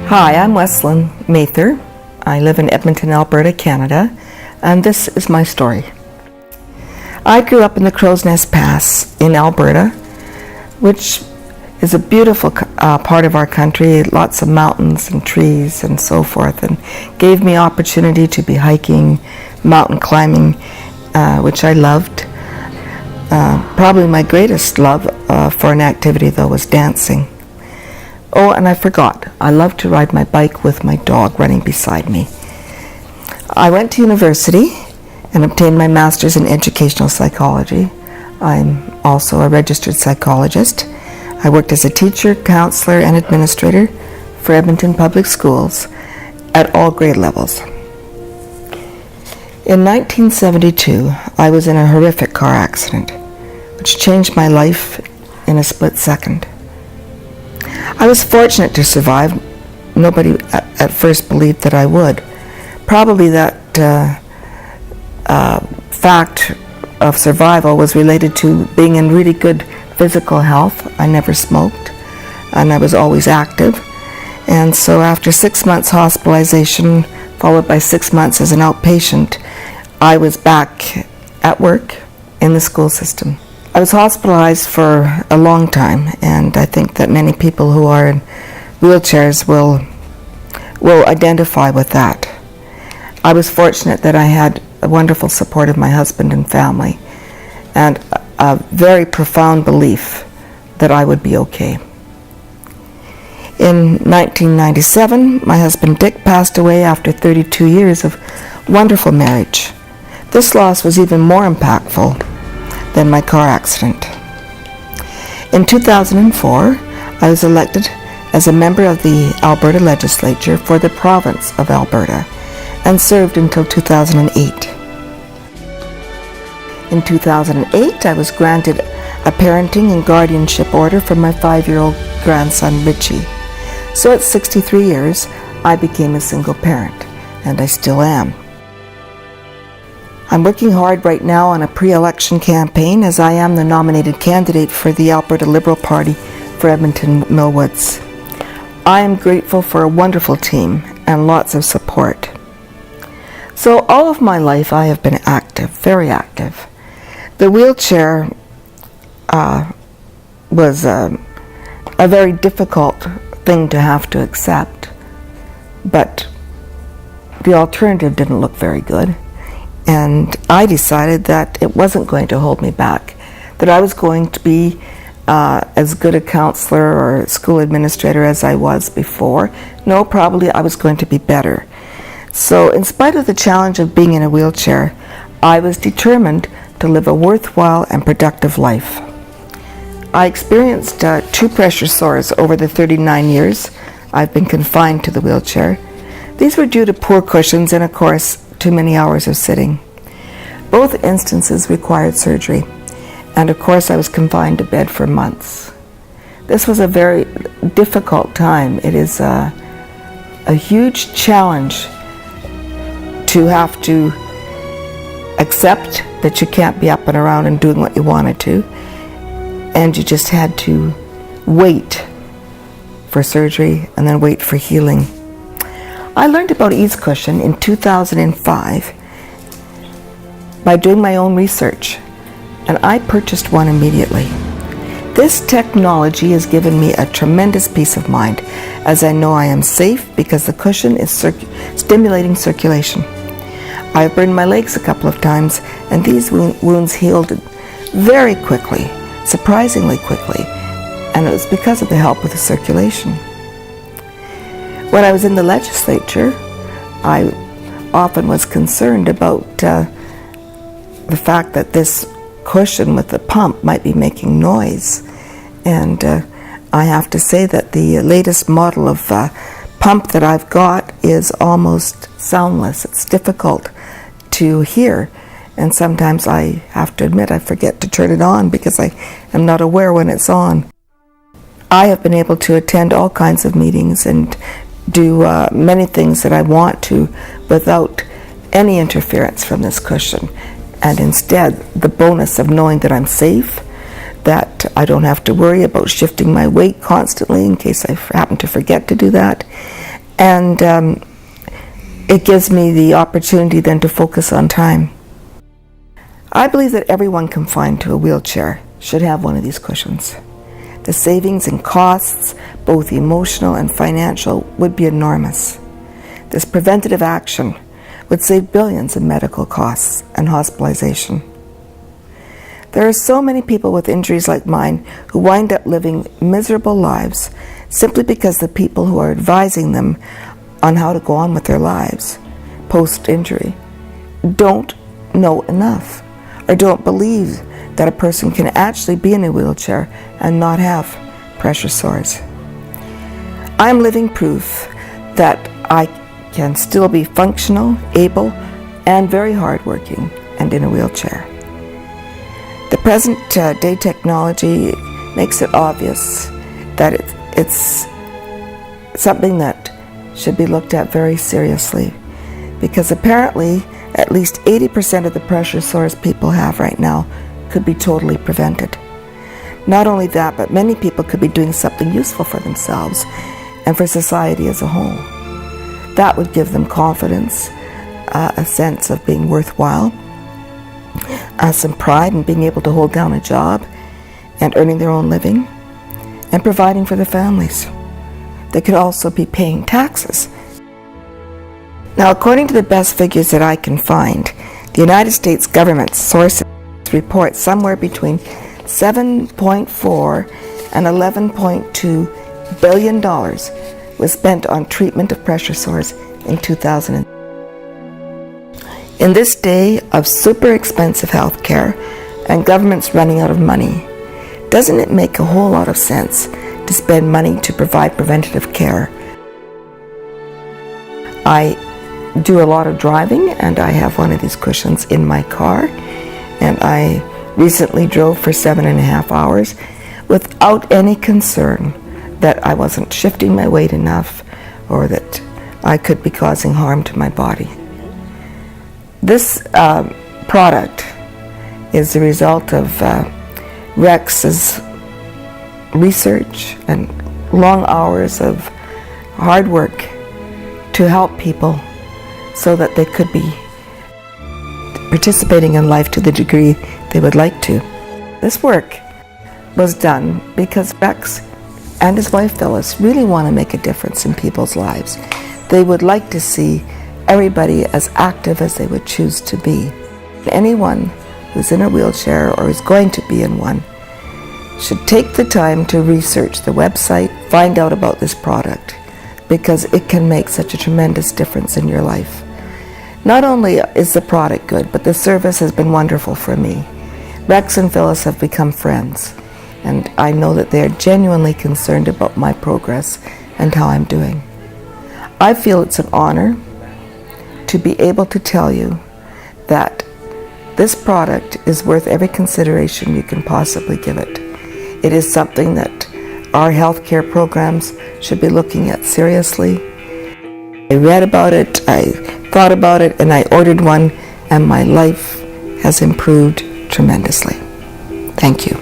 Hi, I'm Weslyn Mather. I live in Edmonton, Alberta, Canada, and this is my story. I grew up in the Crow's Nest Pass in Alberta, which is a beautiful part of our country, lots of mountains and trees and so forth, and gave me opportunity to be hiking, mountain climbing, which I loved. Probably my greatest love for an activity, though, was dancing. Oh, and I forgot, I love to ride my bike with my dog running beside me. I went to university and obtained my master's in educational psychology. I'm also a registered psychologist. I worked as a teacher, counselor, and administrator for Edmonton Public Schools at all grade levels. In 1972, I was in a horrific car accident, which changed my life in a split second. I was fortunate to survive. Nobody at first believed that I would. Probably that fact of survival was related to being in really good physical health. I never smoked, and I was always active. And so after 6 months hospitalization, followed by 6 months as an outpatient, I was back at work in the school system. I was hospitalized for a long time, and I think that many people who are in wheelchairs will identify with that. I was fortunate that I had a wonderful support of my husband and family, and a very profound belief that I would be okay. In 1997, my husband Dick passed away after 32 years of wonderful marriage. This loss was even more impactful than my car accident. In 2004, I was elected as a member of the Alberta Legislature for the province of Alberta and served until 2008. In 2008, I was granted a parenting and guardianship order for my 5-year-old grandson Richie. So at 63 years, I became a single parent, and I still am. I'm working hard right now on a pre-election campaign, as I am the nominated candidate for the Alberta Liberal Party for Edmonton Millwoods. I am grateful for a wonderful team and lots of support. So all of my life I have been active, very active. The wheelchair was a very difficult thing to have to accept, but the alternative didn't look very good. And I decided that it wasn't going to hold me back, that I was going to be as good a counselor or school administrator as I was before. No, probably I was going to be better. So in spite of the challenge of being in a wheelchair, I was determined to live a worthwhile and productive life. I experienced 2 pressure sores over the 39 years I've been confined to the wheelchair. These were due to poor cushions and, of course, too many hours of sitting. Both instances required surgery, and of course I was confined to bed for months. This was a very difficult time. It is a huge challenge to have to accept that you can't be up and around and doing what you wanted to, and you just had to wait for surgery and then wait for healing. I learned about e.a.s.e cushion in 2005 by doing my own research, and I purchased one immediately. This technology has given me a tremendous peace of mind, as I know I am safe because the cushion is stimulating circulation. I have burned my legs a couple of times, and these wounds healed very quickly, surprisingly quickly, and it was because of the help with the circulation. When I was in the legislature, I often was concerned about the fact that this cushion with the pump might be making noise. And I have to say that the latest model of pump that I've got is almost soundless. It's difficult to hear. And sometimes I have to admit I forget to turn it on because I am not aware when it's on. I have been able to attend all kinds of meetings and do many things that I want to without any interference from this cushion. And instead, the bonus of knowing that I'm safe, that I don't have to worry about shifting my weight constantly in case I happen to forget to do that, And it gives me the opportunity then to focus on time. I believe that everyone confined to a wheelchair should have one of these cushions. The savings in costs, both emotional and financial, would be enormous. This preventative action would save billions in medical costs and hospitalization. There are so many people with injuries like mine who wind up living miserable lives simply because the people who are advising them on how to go on with their lives post-injury don't know enough, or don't believe that a person can actually be in a wheelchair and not have pressure sores. I'm living proof that I can still be functional, able, and very hardworking, and in a wheelchair. The present day technology makes it obvious that it's something that should be looked at very seriously, because apparently at least 80% of the pressure sores people have right now could be totally prevented. Not only that, but many people could be doing something useful for themselves and for society as a whole. That would give them confidence, a sense of being worthwhile, some pride in being able to hold down a job and earning their own living and providing for their families. They could also be paying taxes. Now, according to the best figures that I can find, the United States government's SORES report somewhere between $7.4 and $11.2 billion was spent on treatment of pressure sores in 2000. In this day of super expensive health care and governments running out of money, doesn't it make a whole lot of sense to spend money to provide preventative care? I do a lot of driving, and I have one of these cushions in my car, and I recently drove for 7.5 hours without any concern that I wasn't shifting my weight enough or that I could be causing harm to my body. This product is the result of Rex's research and long hours of hard work to help people so that they could be participating in life to the degree they would like to. This work was done because Rex and his wife Phyllis really want to make a difference in people's lives. They would like to see everybody as active as they would choose to be. Anyone who's in a wheelchair or is going to be in one should take the time to research the website, find out about this product, because it can make such a tremendous difference in your life. Not only is the product good, but the service has been wonderful for me. Rex and Phyllis have become friends, and I know that they are genuinely concerned about my progress and how I'm doing. I feel it's an honor to be able to tell you that this product is worth every consideration you can possibly give it. It is something that our healthcare programs should be looking at seriously. I read about it, I thought about it, and I ordered one, and my life has improved tremendously. Thank you.